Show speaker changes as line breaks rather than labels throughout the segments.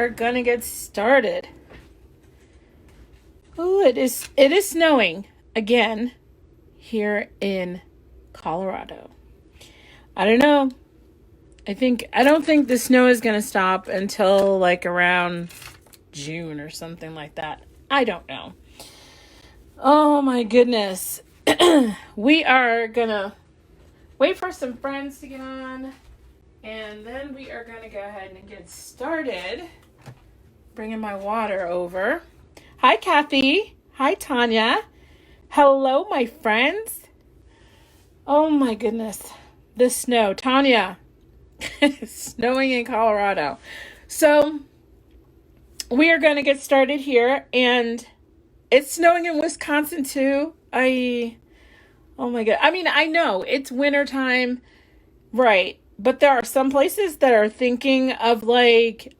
are gonna get started. Oh, it is snowing again here in Colorado. I don't know. I don't think the snow is gonna stop until like around June or something like that. I don't know. Oh my goodness. We are gonna wait for some friends to get on, and then we are gonna go ahead and get started. Bringing my water over. Hi, Kathy. Hi, Tanya. Hello, my friends. Oh my goodness. The snow. Tanya. Snowing in Colorado. So we are going to get started here, and it's snowing in Wisconsin too. Oh my God. I mean, I know it's winter time, right? But there are some places that are thinking of like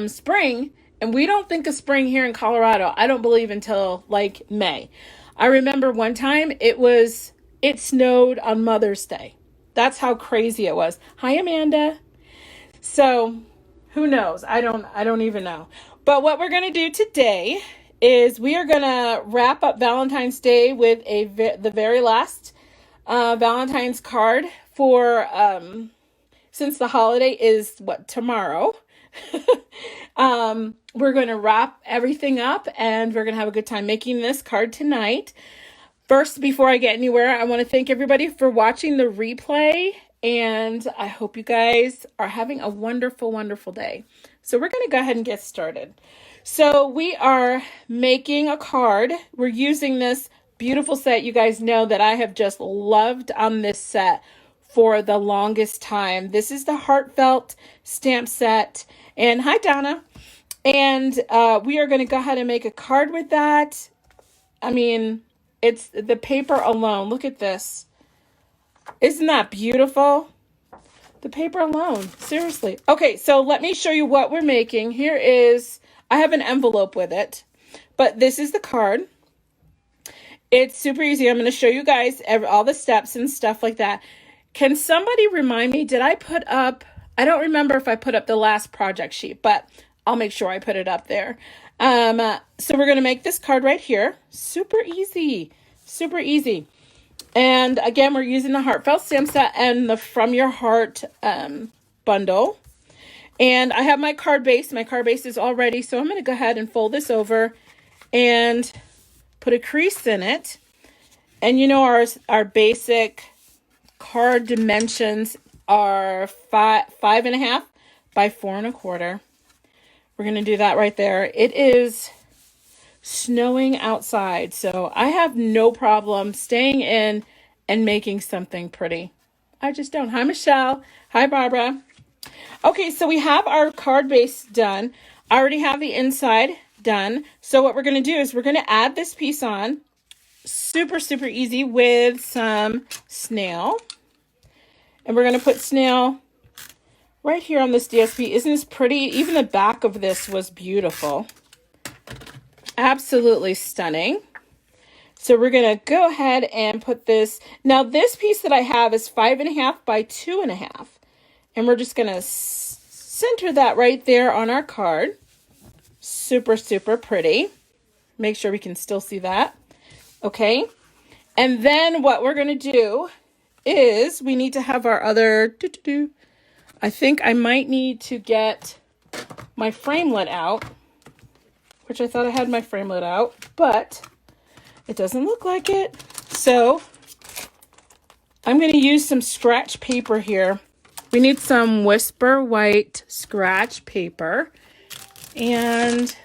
spring, and we don't think of spring here in Colorado. I don't believe until like May. I remember one time it snowed on Mother's Day. That's how crazy it was. Hi, Amanda. So who knows? I don't even know. But what we're going to do today is we are going to wrap up Valentine's Day with the very last Valentine's card for, since the holiday is tomorrow. We're going to wrap everything up, and we're going to have a good time making this card tonight. First, before I get anywhere, I want to thank everybody for watching the replay, and I hope you guys are having a wonderful, wonderful day. So we're going to go ahead and get started. So we are making a card. We're using this beautiful set. You guys know that I have just loved on this set for the longest time. This is the Heartfelt stamp set. And hi, Donna. And we are going to go ahead and make a card with that. I mean, it's the paper alone. Look at this. Isn't that beautiful? The paper alone. Seriously. Okay, so let me show you what we're making. Here is, I have an envelope with it, but this is the card. It's super easy. I'm going to show you guys all the steps and stuff like that. Can somebody remind me, did I put up, I don't remember if I put up the last project sheet, but I'll make sure I put it up there. So we're going to make this card right here. Super easy. Super easy. And again, we're using the Heartfelt stamp set and the From Your Heart bundle. And I have my card base. My card base is all ready. So I'm going to go ahead and fold this over and put a crease in it. And you know our basic card dimensions are 5.5 by 4.25. We're going to do that right there. It is snowing outside, so I have no problem staying in and making something pretty. I just don't. Hi, Michelle. Hi, Barbara. Okay, so we have our card base done. I already have the inside done. So what we're going to do is we're going to add this piece on. Super, super easy with some snail. And we're going to put snail right here on this DSP. Isn't this pretty? Even the back of this was beautiful. Absolutely stunning. So we're going to go ahead and put this. Now this piece that I have is 5.5 by 2.5. And we're just going to center that right there on our card. Super, super pretty. Make sure we can still see that. Okay. And then what we're going to do is we need to have our other, I think I might need to get my framelit out, which I thought I had my framelit out, but it doesn't look like it. So I'm going to use some scratch paper here. We need some Whisper White scratch paper. And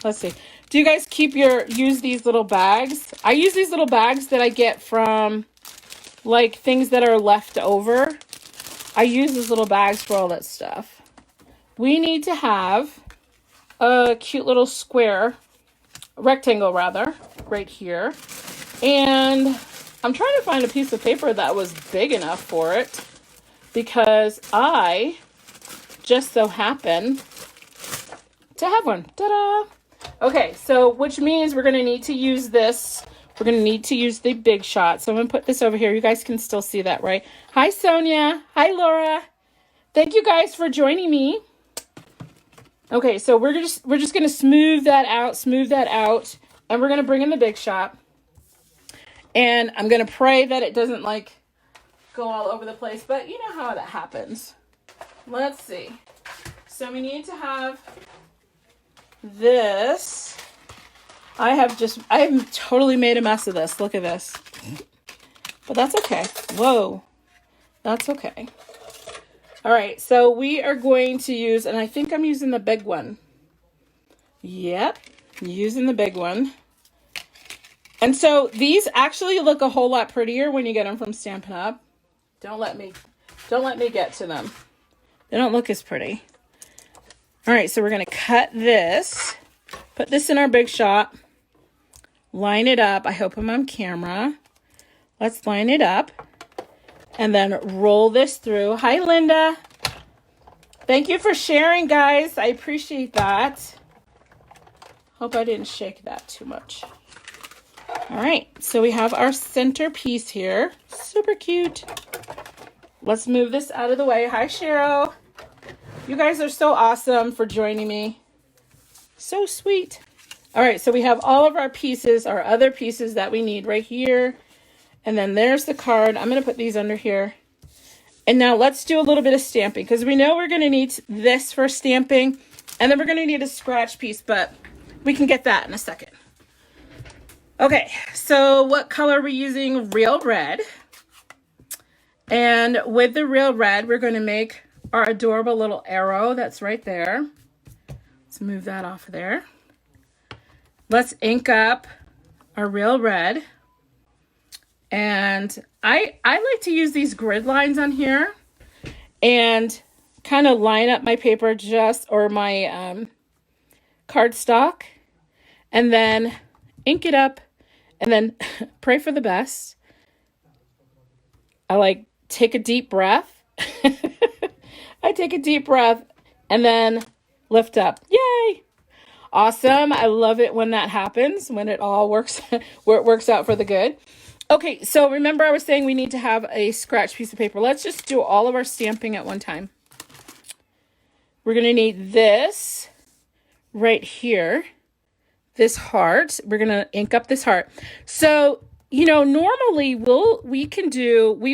let's see. Do you guys use these little bags? I use these little bags that I get from like things that are left over. I use these little bags for all that stuff. We need to have a cute little rectangle rather, right here. And I'm trying to find a piece of paper that was big enough for it, because I just so happen to have one. Ta-da! Okay, so which means we're going to need to use this. We're going to need to use the Big Shot. So I'm going to put this over here. You guys can still see that, right? Hi, Sonia. Hi, Laura. Thank you guys for joining me. Okay, so we're just gonna smooth that out, and we're gonna bring in the Big Shot. And I'm gonna pray that it doesn't like go all over the place, but you know how that happens. Let's see. So we need to have this. I have totally made a mess of this. Look at this. But that's okay. Whoa. That's okay. All right, so we are going to use, and I think I'm using the big one. Yep, using the big one. And so these actually look a whole lot prettier when you get them from Stampin' Up. Don't let me get to them. They don't look as pretty. All right, so we're gonna cut this, put this in our Big Shot, line it up. I hope I'm on camera. Let's line it up. And then roll this through. Hi, Linda. Thank you for sharing, guys. I appreciate that. Hope I didn't shake that too much. All right, so we have our center piece here. Super cute. Let's move this out of the way. Hi, Cheryl. You guys are so awesome for joining me. So sweet. All right, so we have all of our pieces, our other pieces that we need right here. And then there's the card. I'm going to put these under here. And now let's do a little bit of stamping because we know we're going to need this for stamping. And then we're going to need a scratch piece, but we can get that in a second. Okay, so what color are we using? Real red. And with the real red, we're going to make our adorable little arrow that's right there. Let's move that off of there. Let's ink up our real red. And I like to use these grid lines on here and kind of line up my paper or my cardstock and then ink it up and then pray for the best. I like take a deep breath. I take a deep breath and then lift up. Yay! Awesome. I love it when that happens, when it all works, where it works out for the good. Okay, so remember I was saying we need to have a scratch piece of paper. Let's just do all of our stamping at one time. We're going to need this right here, this heart. We're going to ink up this heart. So, you know, normally we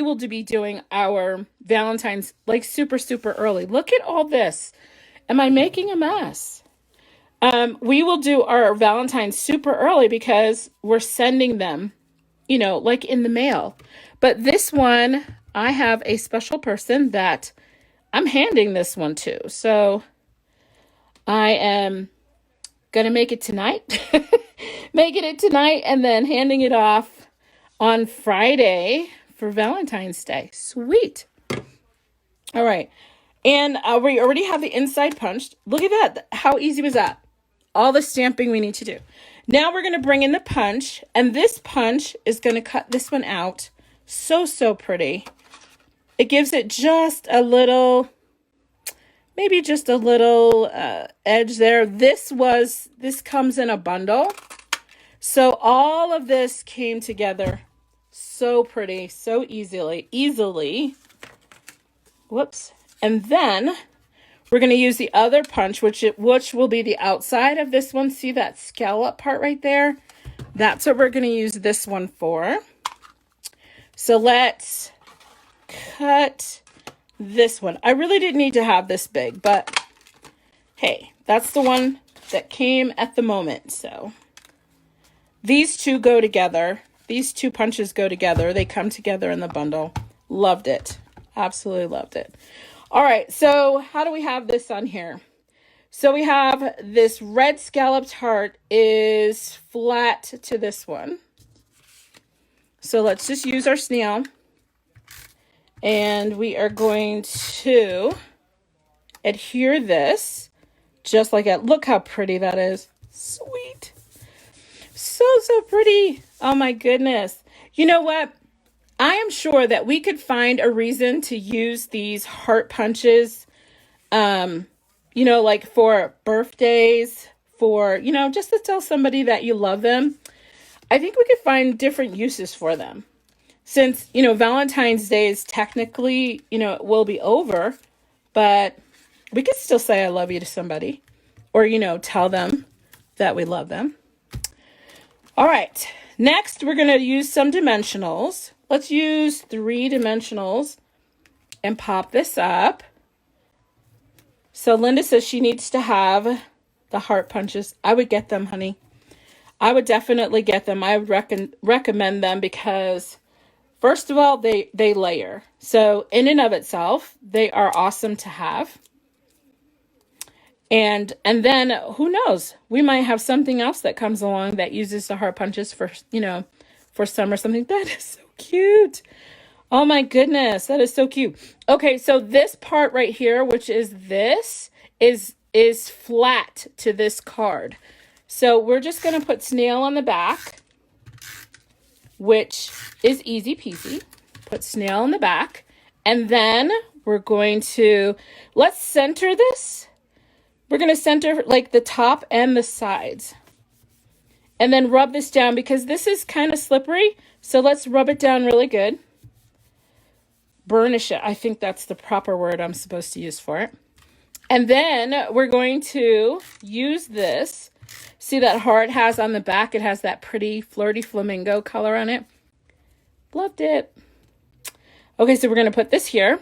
will be doing our Valentine's like super, super early. Look at all this. Am I making a mess? We will do our Valentine's super early because we're sending them, you know, like in the mail. But this one, I have a special person that I'm handing this one to. So I am going to make it tonight. Making it tonight and then handing it off on Friday for Valentine's Day. Sweet. All right. And we already have the inside punched. Look at that. How easy was that? All the stamping we need to do. Now we're going to bring in the punch, and this punch is going to cut this one out. So, so pretty. It gives it just a little, maybe just a little edge there. This comes in a bundle. So all of this came together so pretty, so easily. Whoops. And then we're going to use the other punch, which will be the outside of this one. See that scallop part right there? That's what we're going to use this one for. So let's cut this one. I really didn't need to have this big, but hey, that's the one that came at the moment. So these two go together. These two punches go together. They come together in the bundle. Loved it. Absolutely loved it. All right, so how do we have this on here? So we have this red scalloped heart is flat to this one. So let's just use our snail. And we are going to adhere this just like that. Look how pretty that is. Sweet. So, so pretty. Oh my goodness. You know what? I am sure that we could find a reason to use these heart punches, you know, like for birthdays, for, you know, just to tell somebody that you love them. I think we could find different uses for them. Since, you know, Valentine's Day is technically, you know, it will be over, but we could still say I love you to somebody. or, you know, tell them that we love them. All right, next we're going to use some dimensionals. Let's use 3 dimensionals and pop this up. So Linda says she needs to have the heart punches. I would get them, honey. I would definitely get them. I would recommend them because, first of all, they layer. So in and of itself, they are awesome to have. And then who knows? We might have something else that comes along that uses the heart punches for, you know, for summer or something. That is so cute. Oh my goodness, that is so cute. Okay, so this part right here, which is this, is flat to this card. So we're just going to put snail on the back, which is easy peasy. Put snail on the back. And then we're going to, let's center this. We're going to center like the top and the sides. And then rub this down because this is kind of slippery. So let's rub it down really good. Burnish it. I think that's the proper word I'm supposed to use for it. And then we're going to use this. See that heart has on the back? It has that pretty flirty flamingo color on it. Loved it. Okay, so we're going to put this here.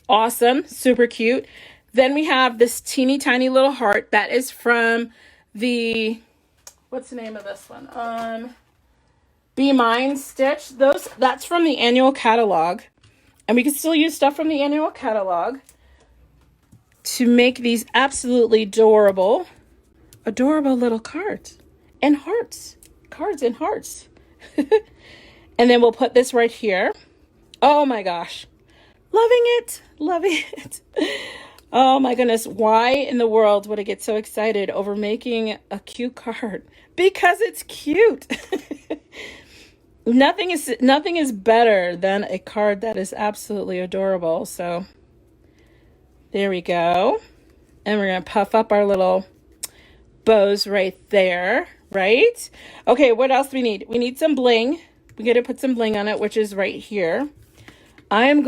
Awesome. Super cute. Then we have this teeny tiny little heart that is from the, what's the name of this one? Be Mine Stitch. That's from the annual catalog. And we can still use stuff from the annual catalog to make these absolutely adorable little cards and hearts. Cards and hearts. And then we'll put this right here. Oh my gosh. Loving it. Loving it. Oh my goodness. Why in the world would I get so excited over making a cute card? Because it's cute. Nothing is better than a card that is absolutely adorable. So there we go. And we're going to puff up our little bows right there, right? Okay, what else do we need? We need some bling. We got to put some bling on it, which is right here. I'm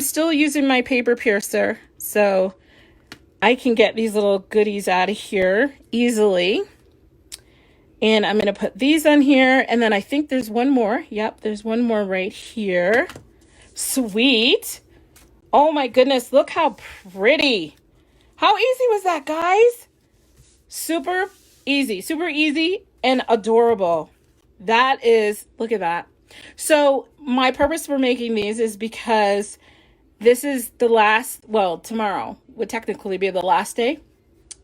still using my paper piercer, so I can get these little goodies out of here easily. And I'm going to put these on here, and then I think there's one more. Yep, there's one more right here. Sweet. Oh my goodness, look how pretty. How easy was that, guys? Super easy and adorable. That is, look at that. So my purpose for making these is because this is the last, well, tomorrow would technically be the last day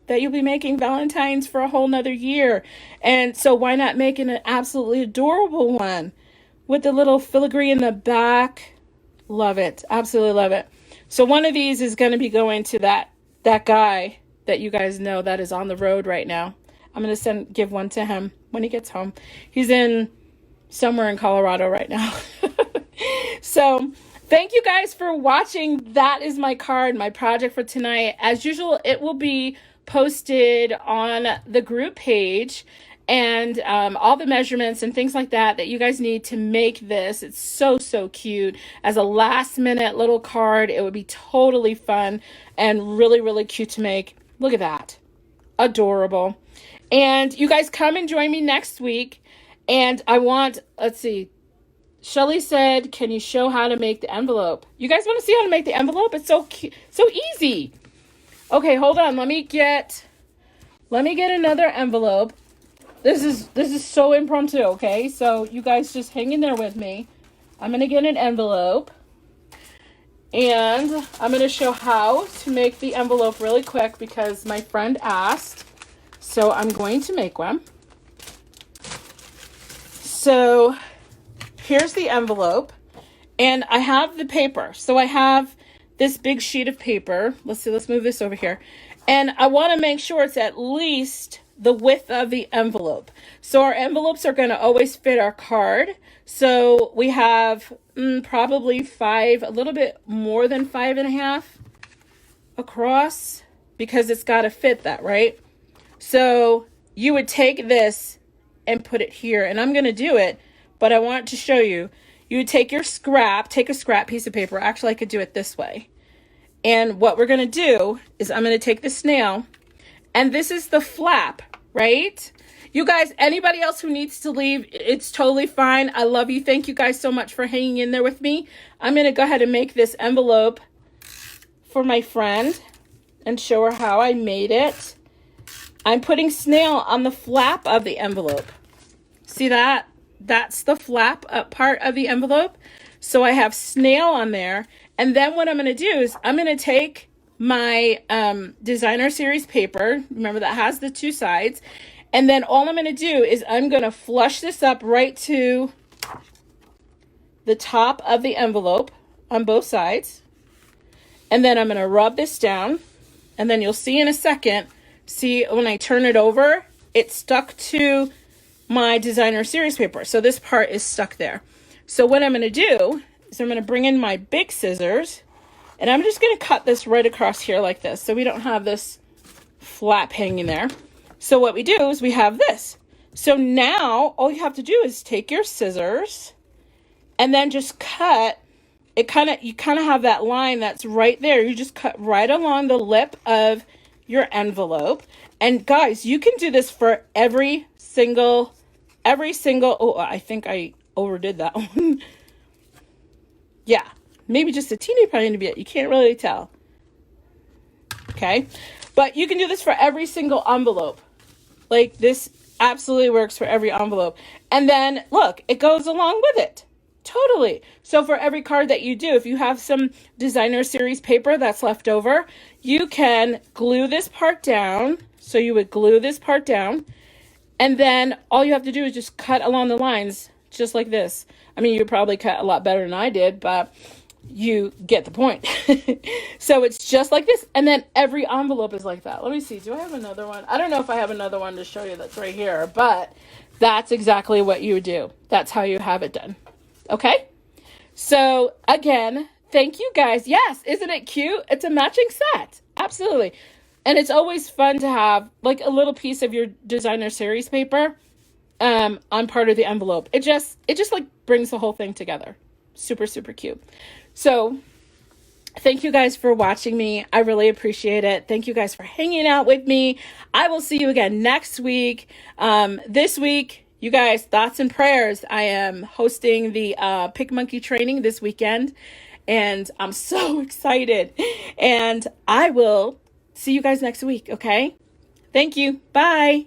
that you'll be making Valentines for a whole nother year. And so why not make an absolutely adorable one with the little filigree in the back? Love it. Absolutely love it. So one of these is going to be going to that guy that you guys know that is on the road right now. I'm going to give one to him when he gets home. He's in somewhere in Colorado right now. So thank you guys for watching. That is my card, my project for tonight. As usual, it will be posted on the group page, and all the measurements and things like that you guys need to make this. It's so cute. As a last minute little card, it would be totally fun and really cute to make. Look at that. Adorable. And you guys come and join me next week. And I want, let's see, Shelly said, can you show how to make the envelope? You guys want to see how to make the envelope? It's so cute, so easy. Okay, hold on. Let me get another envelope. This is so impromptu, okay? So you guys just hang in there with me. I'm going to get an envelope. And I'm going to show how to make the envelope really quick because my friend asked. So I'm going to make one. So here's the envelope. And I have the paper. So I have this big sheet of paper. Let's see, let's move this over here. And I want to make sure it's at least the width of the envelope. So our envelopes are going to always fit our card. So we have probably a little bit more than 5.5 across because it's got to fit that, right? So you would take this and put it here, and I'm going to do it, but I want to show you. You would take a scrap piece of paper. Actually, I could do it this way. And what we're going to do is I'm going to take the snail And this is the flap, right? You guys, anybody else who needs to leave, it's totally fine. I love you. Thank you guys so much for hanging in there with me. I'm going to go ahead and make this envelope for my friend and show her how I made it. I'm putting snail on the flap of the envelope. See that? That's the flap up part of the envelope. So I have snail on there. And then what I'm going to do is I'm going to take my designer series paper. Remember that has the two sides. And then all I'm going to do is I'm going to flush this up right to the top of the envelope on both sides. And then I'm going to rub this down. And then you'll see in a second, see when I turn it over, it's stuck to my designer series paper. So this part is stuck there. So what I'm going to do is I'm going to bring in my big scissors. And I'm just going to cut this right across here like this. So we don't have this flap hanging there. So what we do is we have this. So now all you have to do is take your scissors and then just cut. You kind of have that line that's right there. You just cut right along the lip of your envelope. And guys, you can do this for every single, oh, I think I overdid that one. Yeah, maybe just a teeny tiny bit. You can't really tell. Okay, but you can do this for every single envelope. Like this absolutely works for every envelope. And then look, it goes along with it. Totally. So for every card that you do, if you have some designer series paper that's left over, you can glue this part down. So you would glue this part down. And then all you have to do is just cut along the lines, just like this. I mean, you probably cut a lot better than I did, but you get the point. So it's just like this. And then every envelope is like that. Let me see. Do I have another one? I don't know if I have another one to show you that's right here, but that's exactly what you would do. That's how you have it done. Okay. So again, thank you guys. Yes. Isn't it cute? It's a matching set. Absolutely. And it's always fun to have like a little piece of your designer series paper on part of the envelope. It just like brings the whole thing together. Super, super cute. So thank you guys for watching me. I really appreciate it. Thank you guys for hanging out with me. I will see you again next week. This week, you guys, thoughts and prayers. I am hosting the Pick Monkey training this weekend, and I'm so excited. And I will see you guys next week, okay? Thank you. Bye.